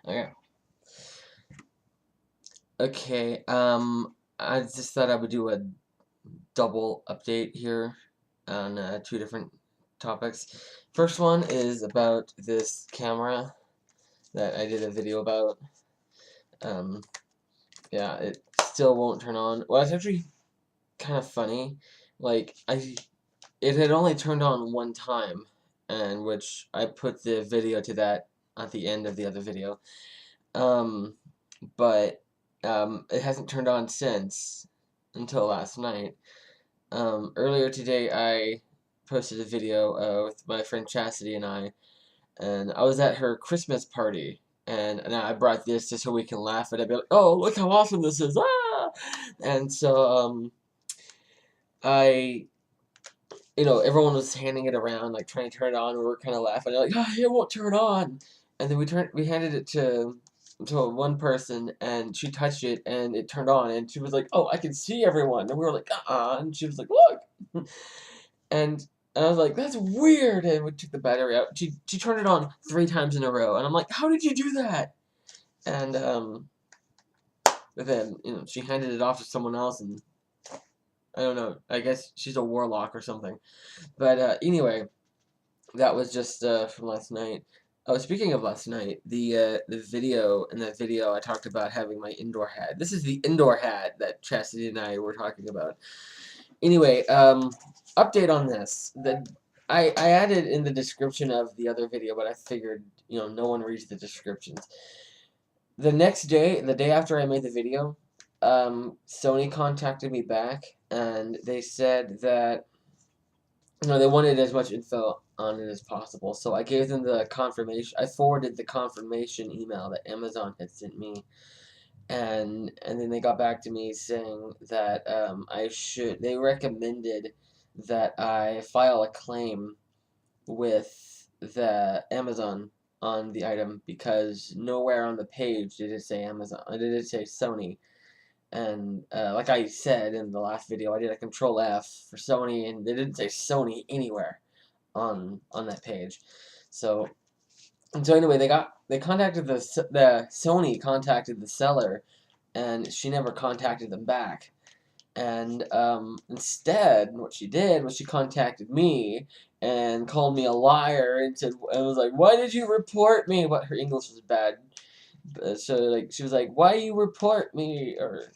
Okay. Okay. I just thought I would do a double update here on two different topics. First one is about this camera that I did a video about. Um, yeah, it still won't turn on. Well, it's actually kind of funny. Like it had only turned on one time, and which I put the video to that at the end of the other video. Um, but it hasn't turned on since until last night. Earlier today, I posted a video with my friend Chasity and I was at her Christmas party, and I brought this just so we can laugh at it. Be like, "Oh, look how awesome this is!" Ah! And so I, everyone was handing it around, like trying to turn it on. We were kind of laughing, like, "Ah, it won't turn on." And then we handed it to one person, and she touched it, and it turned on, and she was like, "Oh, I can see everyone." And we were like, and she was like, "Look." And I was like, "That's weird." And we took the battery out. She turned it on 3 times in a row, and I'm like, "How did you do that?" And but then she handed it off to someone else, and I don't know. I guess she's a warlock or something. But anyway, that was just from last night. Oh, speaking of last night, the video in that video I talked about having my indoor hat. This is the indoor hat that Chastity and I were talking about. Anyway, update on this. I added in the description of the other video, but I figured no one reads the descriptions. The next day, the day after I made the video, Sony contacted me back, and they said that they wanted as much info on it as possible. So I gave them the confirmation. I forwarded the confirmation email that Amazon had sent me, and then they got back to me saying that they recommended that I file a claim with the Amazon on the item because nowhere on the page did it say Amazon. Did it say Sony? And like I said in the last video, I did a Control F for Sony, and they didn't say Sony anywhere on that page. So anyway, they contacted the Sony contacted the seller, and she never contacted them back. And instead, what she did was she contacted me and called me a liar and was like, "Why did you report me?" But her English was bad, so like she was like, "Why you report me?" Or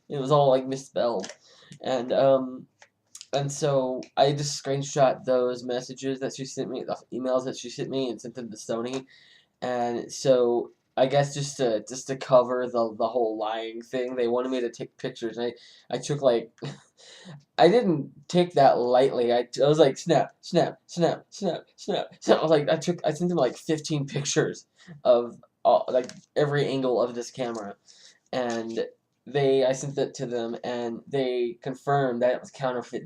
it was all like misspelled, and so I just screenshot those messages that she sent me, the emails that she sent me, and sent them to Sony. And so I guess just to cover the whole lying thing, they wanted me to take pictures. And I took like I didn't take that lightly. I was like snap, snap, snap, snap, snap. So I was like I sent them like 15 pictures of like every angle of this camera, and I sent it to them, and they confirmed that it was counterfeit.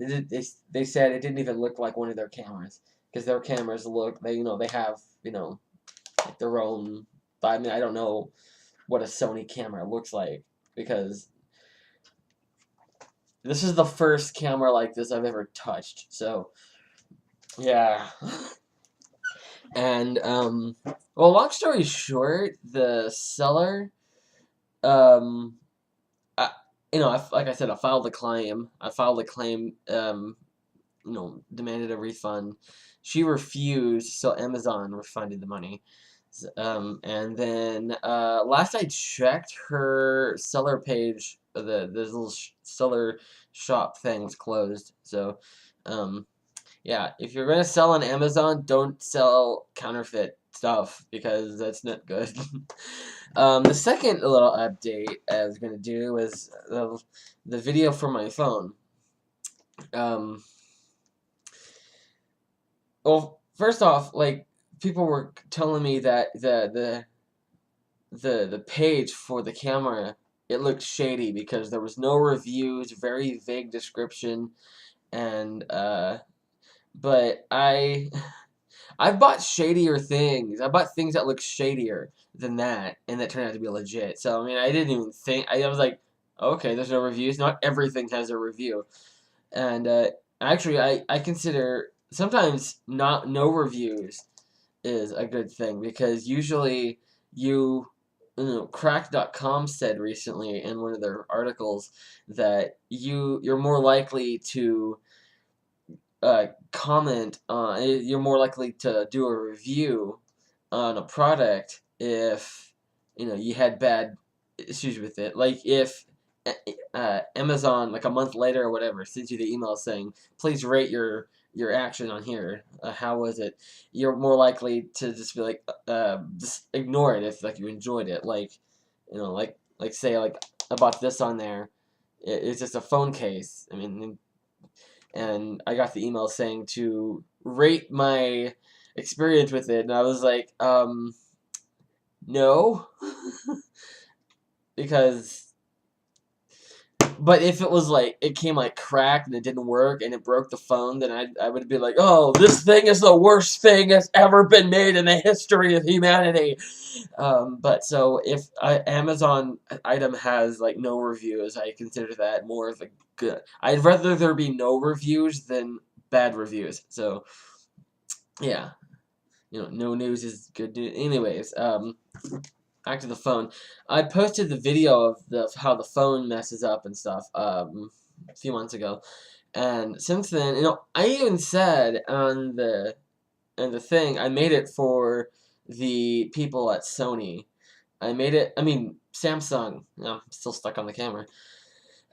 They said it didn't even look like one of their cameras because their cameras look they have like their own. I mean, I don't know what a Sony camera looks like because this is the first camera like this I've ever touched. So yeah, and well, long story short, the seller, um, I, like I said, I filed a claim. Demanded a refund. She refused, so Amazon refunded the money. And then last I checked, her seller page, the little seller shop thing was closed. So, yeah, if you're gonna sell on Amazon, don't sell counterfeit stuff because that's not good. The second little update I was gonna do was the video for my phone. Um, well, first off, like people were telling me that the page for the camera, it looked shady because there was no reviews, very vague description, and but I've bought shadier things. I bought things that look shadier than that, and that turned out to be legit. So I mean, I didn't even think. I was like, okay, there's no reviews. Not everything has a review, and actually, I consider sometimes no reviews is a good thing because usually you Crack.com said recently in one of their articles that you're more likely to comment on, you're more likely to do a review on a product if you had bad issues with it. Like if Amazon, like a month later or whatever, sends you the email saying, please rate your action on here. How was it? You're more likely to just be like, just ignore it if like you enjoyed it. Like, like say like I bought this on there. It's just a phone case. I mean, and I got the email saying to rate my experience with it, and I was like, no, because. But if it was like it came like cracked and it didn't work and it broke the phone, then I would be like, oh, this thing is the worst thing that's ever been made in the history of humanity. But so if an Amazon item has like no reviews, I consider that more of a good. I'd rather there be no reviews than bad reviews. So yeah, no news is good news. Anyways, back to the phone. I posted the video of how the phone messes up and stuff a few months ago, and since then, I even said on the thing I made it for the people at Sony. I made it. I mean Samsung. No, I'm still stuck on the camera.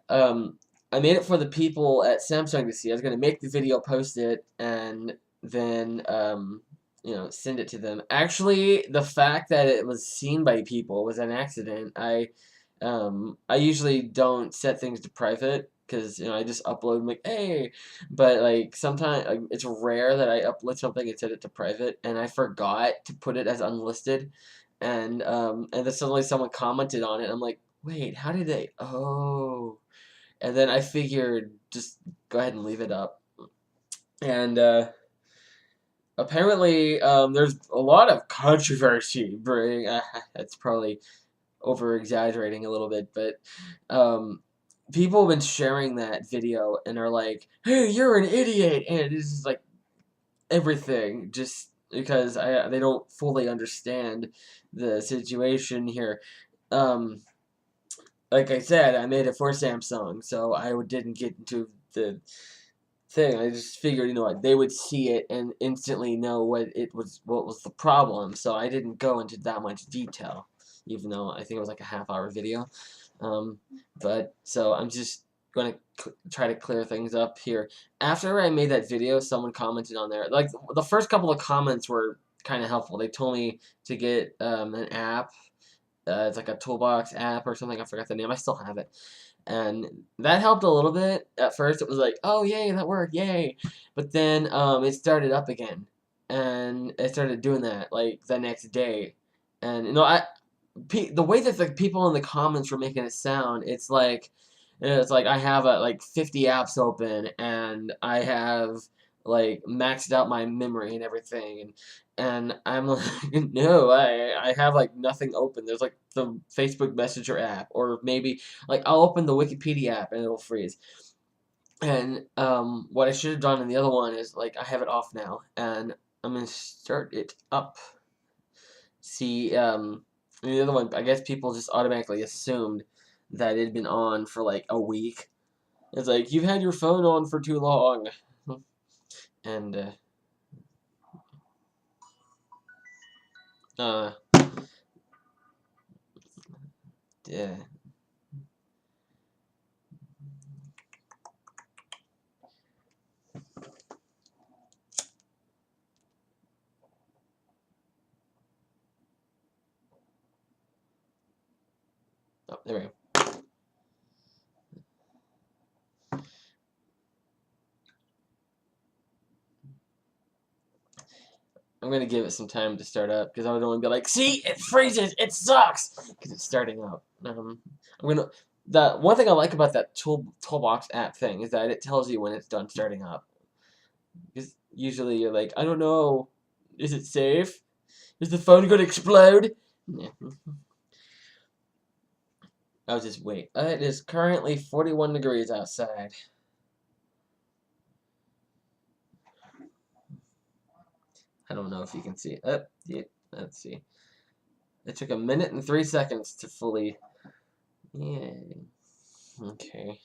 Um, I made it for the people at Samsung to see. I was gonna make the video, post it, and then send it to them. Actually, the fact that it was seen by people was an accident. I usually don't set things to private because I just upload like hey, but like sometimes it's rare that I upload something and set it to private, and I forgot to put it as unlisted, and then suddenly someone commented on it. I'm like, wait, how did they? Oh. And then I figured just go ahead and leave it up. And apparently there's a lot of controversy. That's probably over exaggerating a little bit, but people have been sharing that video and are like, "Hey, you're an idiot!" And it's just like everything, just because they don't fully understand the situation here. Um, like I said, I made it for Samsung, so I didn't get into the thing. I just figured, they would see it and instantly know what was the problem. So I didn't go into that much detail, even though I think it was like a half-hour video. Um, but so I'm just gonna try to clear things up here. After I made that video, someone commented on there. Like the first couple of comments were kind of helpful. They told me to get an app. It's like a toolbox app or something. I forgot the name. I still have it. And that helped a little bit. At first, it was like, oh, yay, that worked, yay. But then it started up again. And it started doing that, like, the next day. And, the way that the people in the comments were making it sound, it's like I have like 50 apps open and I have like maxed out my memory and everything and I'm like no, I have like nothing open. There's like the Facebook Messenger app or maybe like I'll open the Wikipedia app and it'll freeze. And what I should have done in the other one is like I have it off now and I'm gonna start it up. See, the other one, I guess people just automatically assumed that it had been on for like a week. It's like, you've had your phone on for too long. And, uh, yeah. Oh, there we go. I'm gonna give it some time to start up because I don't want to be like, see, it freezes, it sucks, because it's starting up. The one thing I like about that toolbox app thing is that it tells you when it's done starting up. Because usually you're like, I don't know, is it safe? Is the phone gonna explode? Yeah. I'll just wait. It is currently 41 degrees outside. I don't know if you can see it. Yeah, let's see. It took 1 minute and 3 seconds to fully. Yeah. Okay.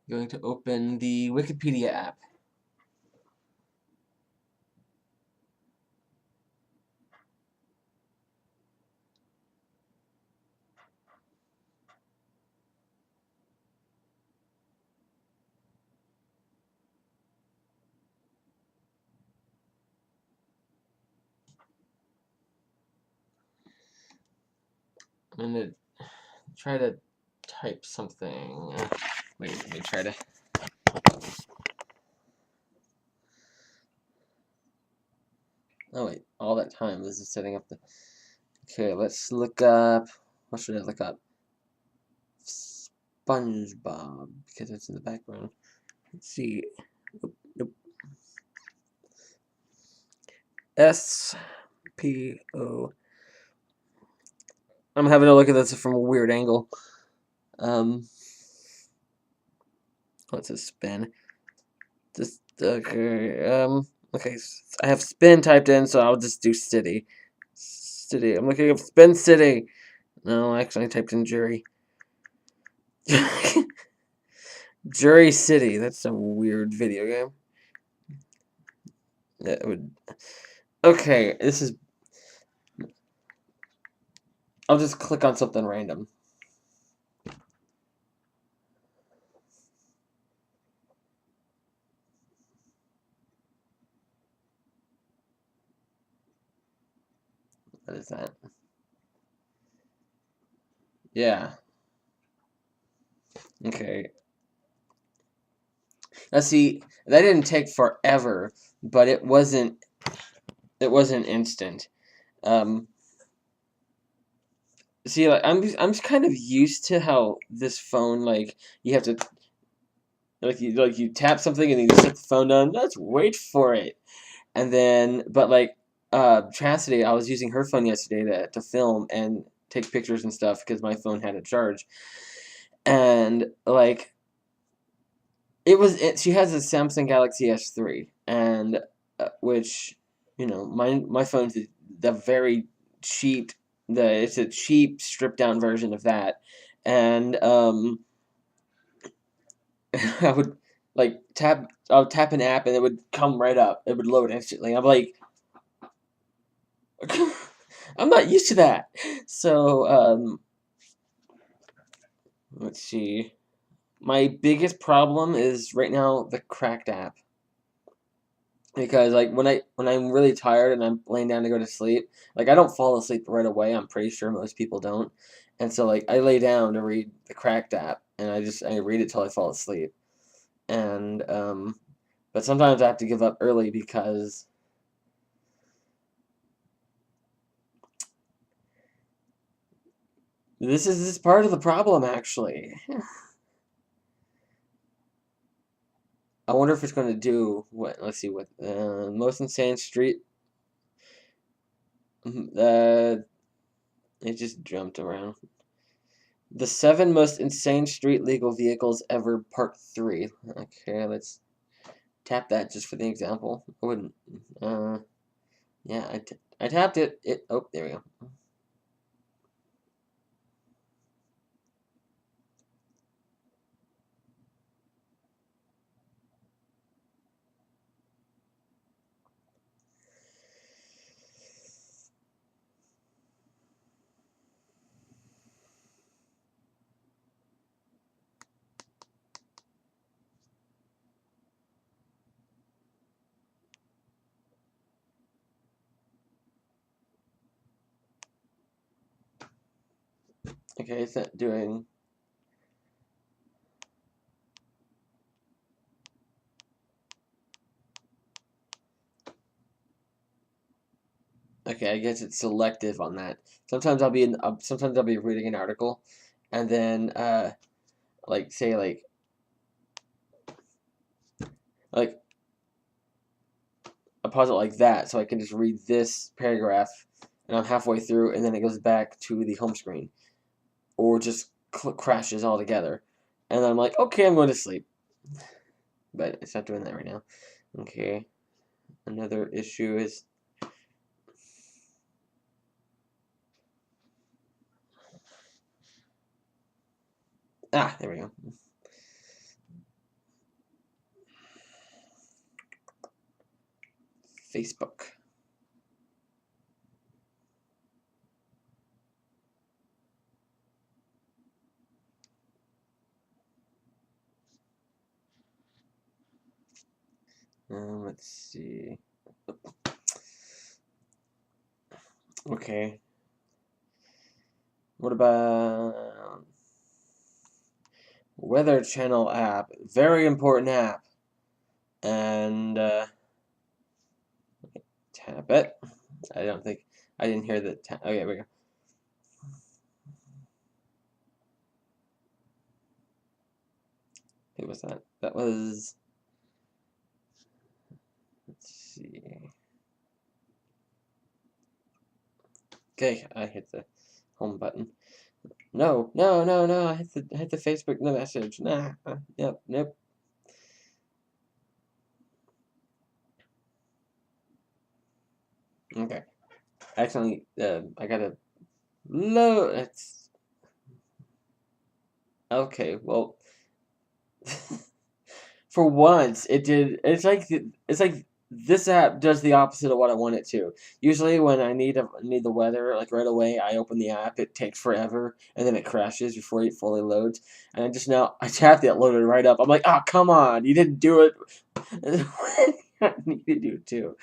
Going to open the Wikipedia app. I'm gonna try to type something. Wait, let me try to. Oh wait, all that time is just setting up the. Okay, let's look up. What should I look up? SpongeBob, because it's in the background. Let's see. Nope. SPO. I'm having a look at this from a weird angle. What's a spin? Just okay. Okay. I have spin typed in, so I'll just do city. City. I'm looking up spin city. No, actually, I typed in jury. Jury City. That's a weird video game. That would. Okay, this is. I'll just click on something random. What is that? Yeah. Okay. Let's see. That didn't take forever, but it wasn't. It wasn't instant. Um. See, like I'm just kind of used to how this phone, like, you have to, you tap something and then you set the phone down. Let's wait for it, and then but like Chasity, I was using her phone yesterday to film and take pictures and stuff because my phone had a charge, and like she has a Samsung Galaxy S3, and which my phone's the very cheap it's a cheap stripped down version of that, and I would like I would tap an app and it would come right up. It would load instantly. I'm like, I'm not used to that. So let's see. My biggest problem is right now the cracked app. Because like when I'm really tired and I'm laying down to go to sleep, like I don't fall asleep right away. I'm pretty sure most people don't. And so like I lay down to read the cracked app and I read it till I fall asleep. And but sometimes I have to give up early because this is part of the problem actually. I wonder if it's going to do what. Let's see what most insane street. It just jumped around. The 7 most insane street legal vehicles ever, Part 3. Okay, let's tap that just for the example. I wouldn't. Yeah, I tapped it. Oh, there we go. Okay, it's not doing. Okay, I guess it's selective on that. Sometimes I'll be reading an article, and then like say like I pause it like that so I can just read this paragraph, and I'm halfway through, and then it goes back to the home screen, or just crashes altogether, and I'm like, okay, I'm going to sleep, but it's not doing that right now. Okay. Another issue is there we go. Facebook. Let's see. Okay. What about Weather Channel app? Very important app. And tap it. I don't think I didn't hear the tap. Okay, here we go. Who was that? That was. Let's see. Okay, I hit the home button. No, no, no, no! I hit the Facebook no message. Nah. Yep, nope. Okay. Actually, I gotta load. It's okay. Well, for once, it did. It's like this app does the opposite of what I want it to. Usually, when I need the weather like right away, I open the app. It takes forever, and then it crashes before it fully loads. And I tapped it, loaded right up. I'm like, oh come on, you didn't do it. I need to do too.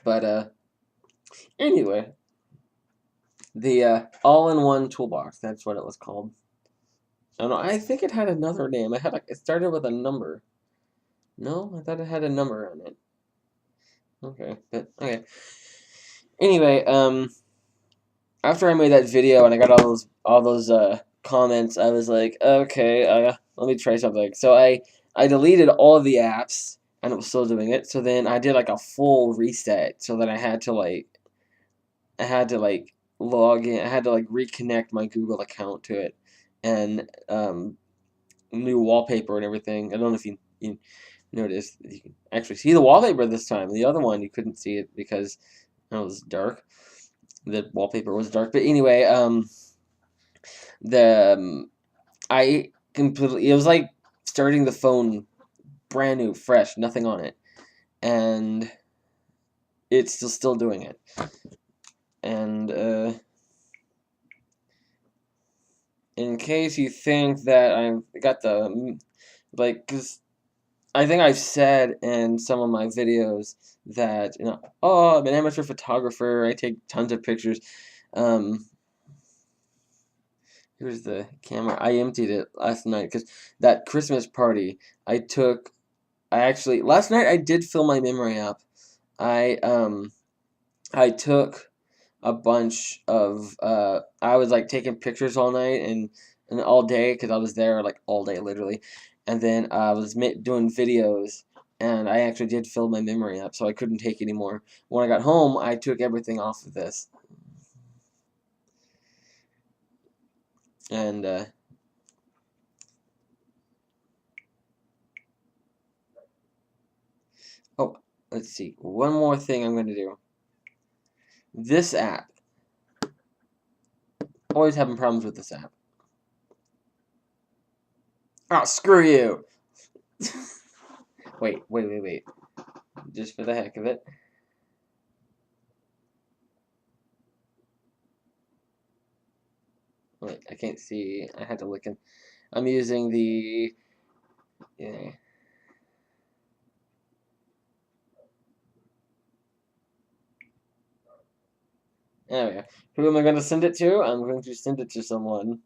But anyway, the all-in-one toolbox. That's what it was called. I don't know. I think it had another name. It started with a number. No, I thought it had a number on it. Okay, but okay. Anyway, after I made that video and I got all those comments, I was like, okay, let me try something. So I deleted all of the apps and it was still doing it. So then I did like a full reset so that I had to log in. I had to like reconnect my Google account to it and new wallpaper and everything. I don't know if you noticed. You can actually see the wallpaper this time. The other one you couldn't see it because it was dark. The wallpaper was dark. But anyway, I completely. It was like starting the phone brand new, fresh, nothing on it, and it's still doing it. And in case you think that I got the because I think I've said in some of my videos that oh, I'm an amateur photographer. I take tons of pictures. Here's the camera. I emptied it last night because that Christmas party I actually last night I did fill my memory up. I took a bunch of I was like taking pictures all night and all day because I was there like all day literally, and then I was doing videos and I actually did fill my memory up so I couldn't take anymore. When I got home, I took everything off of this and oh, let's see. One more thing I'm going to do. This app. Always having problems with this app. Oh, screw you! Wait. Just for the heck of it. Wait, I can't see. I had to look in. I'm using the... Yeah. There we go. Who am I going to send it to? I'm going to send it to someone.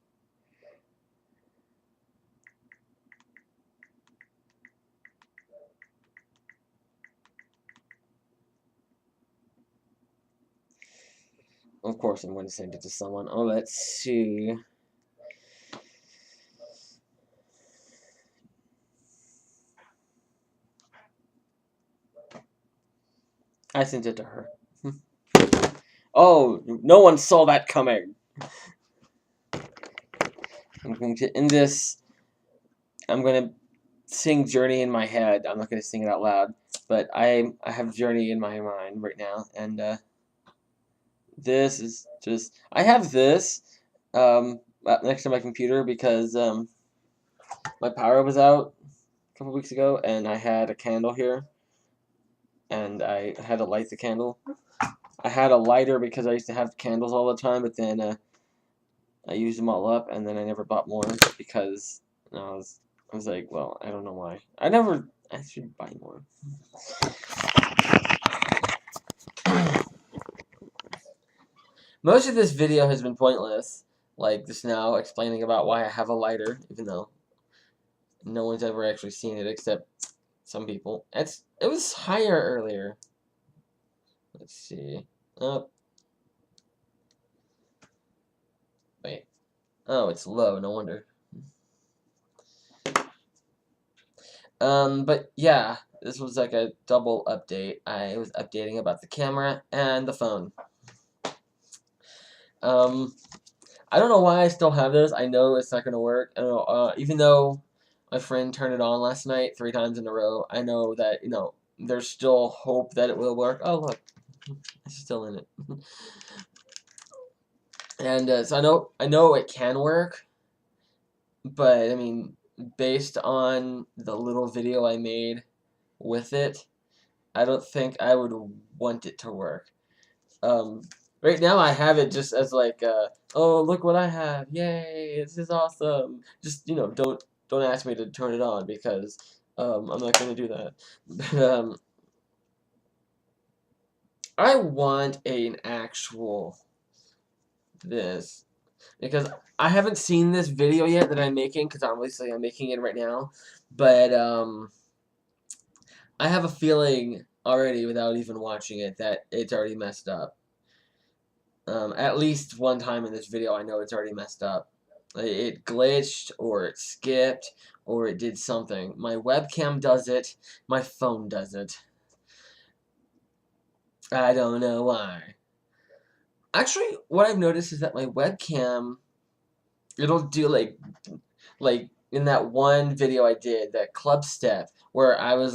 Of course I'm going to send it to someone. Oh, let's see. I sent it to her. Oh, no one saw that coming. I'm going to end this. I'm going to sing Journey in my head. I'm not gonna sing it out loud, but I have Journey in my mind right now, and this is just I have this next to my computer because my power was out a couple weeks ago, and I had a candle here, and I had to light the candle. I had a lighter because I used to have candles all the time, but then I used them all up, and then I never bought more because I was like, well, I don't know why. I should buy more. Most of this video has been pointless, like just now explaining about why I have a lighter, even though no one's ever actually seen it except some people. It was higher earlier. Let's see. Oh. Wait. Oh, it's low, no wonder. But yeah, this was like a double update. I was updating about the camera and the phone. I don't know why I still have this. I know it's not gonna work. I don't know, even though my friend turned it on last night 3 times in a row, I know that, there's still hope that it will work. Oh, look. It's still in it. And so I know it can work, but I mean, based on the little video I made with it, I don't think I would want it to work. Right now I have it just as like, oh, look what I have, yay, this is awesome. Just, don't ask me to turn it on because I'm not gonna do that. But I want an actual this because I haven't seen this video yet that I'm making because obviously I'm making it right now, but I have a feeling already without even watching it that it's already messed up. At least one time in this video I know it's already messed up. It glitched or it skipped or it did something. My webcam does it, my phone does it. I don't know why. Actually, what I've noticed is that my webcam, it'll do like in that one video I did, that club step, where I was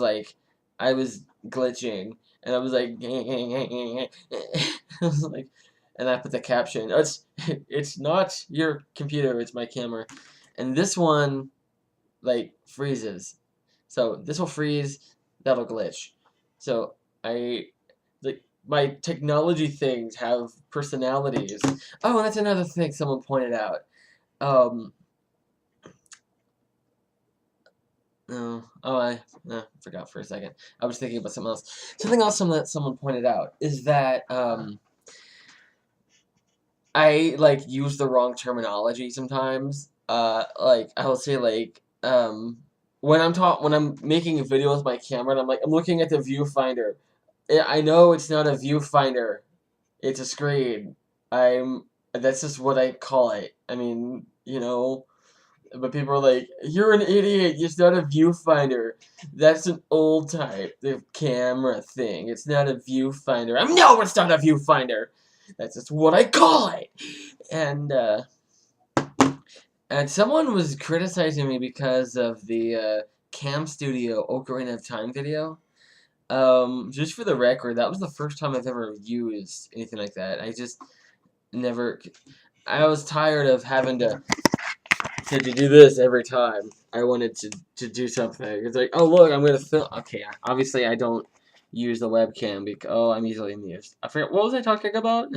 glitching, and I was like, I was like, and I put the caption, oh, it's not your computer, it's my camera, and this one, like, freezes, so this will freeze, that'll glitch, so my technology things have personalities. Oh, and that's another thing someone pointed out. No. Oh, I forgot for a second. I was thinking about something else. Something else that someone pointed out is that I use the wrong terminology sometimes. I will say when I'm making a video with my camera and I'm looking at the viewfinder. I know it's not a viewfinder. It's a screen. That's just what I call it. I mean, but people are like, you're an idiot, it's not a viewfinder. That's an old type of camera thing. It's not a viewfinder. No, it's not a viewfinder. That's just what I call it. And someone was criticizing me because of the Cam Studio Ocarina of Time video. Just for the record, that was the first time I've ever used anything like that. I just never... I was tired of having to do this every time I wanted to do something. It's like, oh look, I'm gonna film. Okay, obviously I don't use the webcam because I'm easily amused. I forget what was I talking about.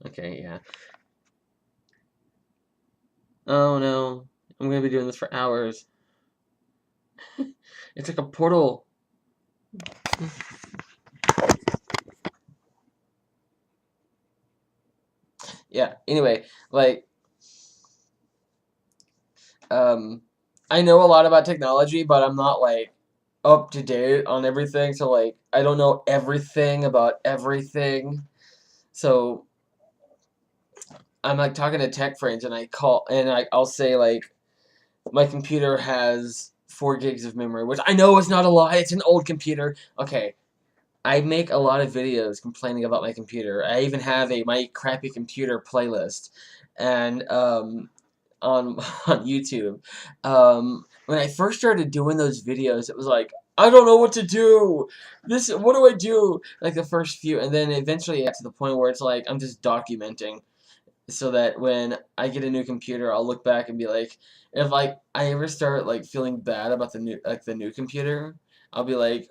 Okay, yeah. Oh no, I'm gonna be doing this for hours. It's like a portal. Yeah. Anyway, I know a lot about technology, but I'm not up to date on everything. So I don't know everything about everything. So I'm talking to tech friends, and I'll say my computer has 4 gigs of memory, which I know is not a lie. It's an old computer. Okay, I make a lot of videos complaining about my computer. I even have my crappy computer playlist, and on YouTube. When I first started doing those videos, it was like, I don't know what to do. What do I do? Like the first few, and then eventually it got to the point where it's like I'm just documenting, so that when I get a new computer, I'll look back and be like, if like I ever start like feeling bad about the new computer, I'll be like,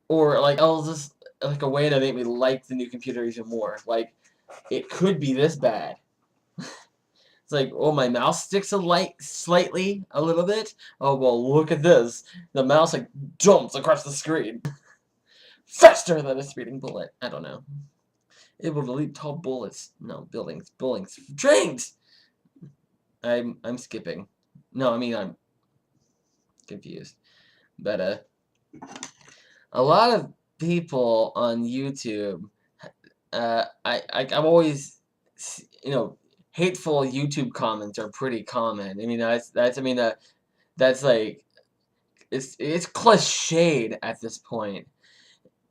or like I'll just like a way to make me like the new computer even more. Like it could be this bad. It's like, oh, my mouse sticks slightly, a little bit. Oh, well, look at this. The mouse, like, jumps across the screen. Faster than a speeding bullet. I don't know. Able to leap tall bullets. No, buildings. Trains! I'm skipping. No, I mean, I'm confused. But, a lot of people on YouTube, I'm always, you know, hateful YouTube comments are pretty common. I mean, that's like it's cliched at this point.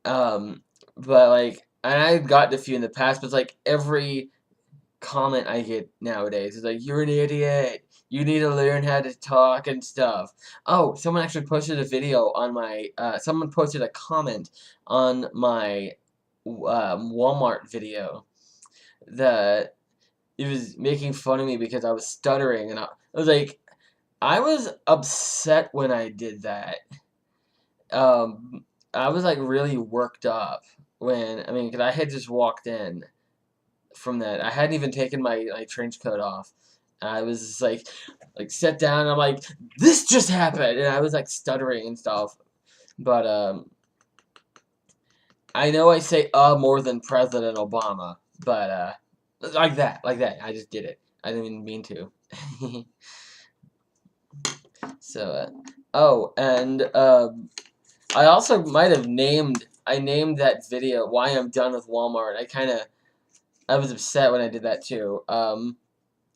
But like, and I've gotten a few in the past, but it's like every comment I get nowadays is like, "You're an idiot. You need to learn how to talk and stuff." Oh, someone actually posted a video on my. Someone posted a comment on my Walmart video that it was making fun of me because I was stuttering, and I was like, I was upset when I did that. I was like really worked up when, I mean, because I had just walked in from that. I hadn't even taken my trench coat off. I was just like sat down, and I'm like, this just happened, and I was like stuttering and stuff. But I know I say more than President Obama, but like that. I just did it. I didn't even mean to. So, oh, and I also might have named that video "Why I'm Done with Walmart." I was upset when I did that too.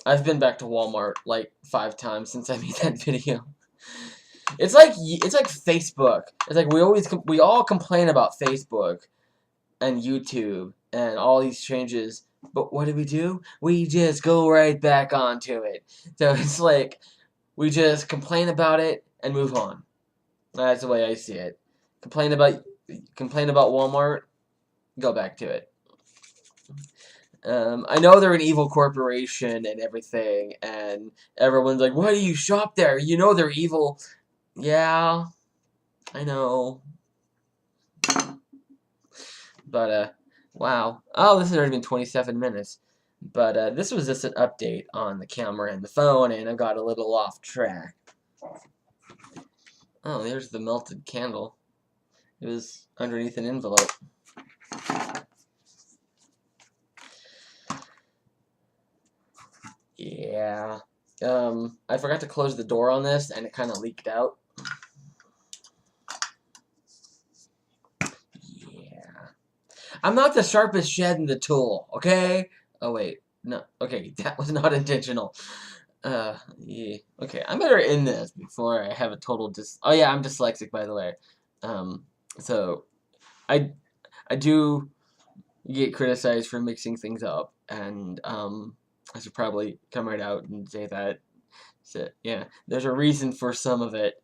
I've been back to Walmart like 5 times since I made that video. It's like Facebook. It's like we all complain about Facebook and YouTube and all these changes, but what do? We just go right back onto it. So it's like we just complain about it and move on. That's the way I see it. Complain about Walmart, go back to it. I know they're an evil corporation and everything, and everyone's like, "Why do you shop there? You know they're evil." Yeah, I know. But wow. Oh, this has already been 27 minutes. But this was just an update on the camera and the phone, and I got a little off track. Oh, there's the melted candle. It was underneath an envelope. Yeah. I forgot to close the door on this, and it kind of leaked out. Yeah. I'm not the sharpest shed in the tool, okay? Oh, wait. No. Okay, that was not intentional. Yeah. Okay, I'm better in this before I have a total Oh, yeah, I'm dyslexic, by the way. So, I do get criticized for mixing things up, and, I should probably come right out and say that. So, yeah, there's a reason for some of it.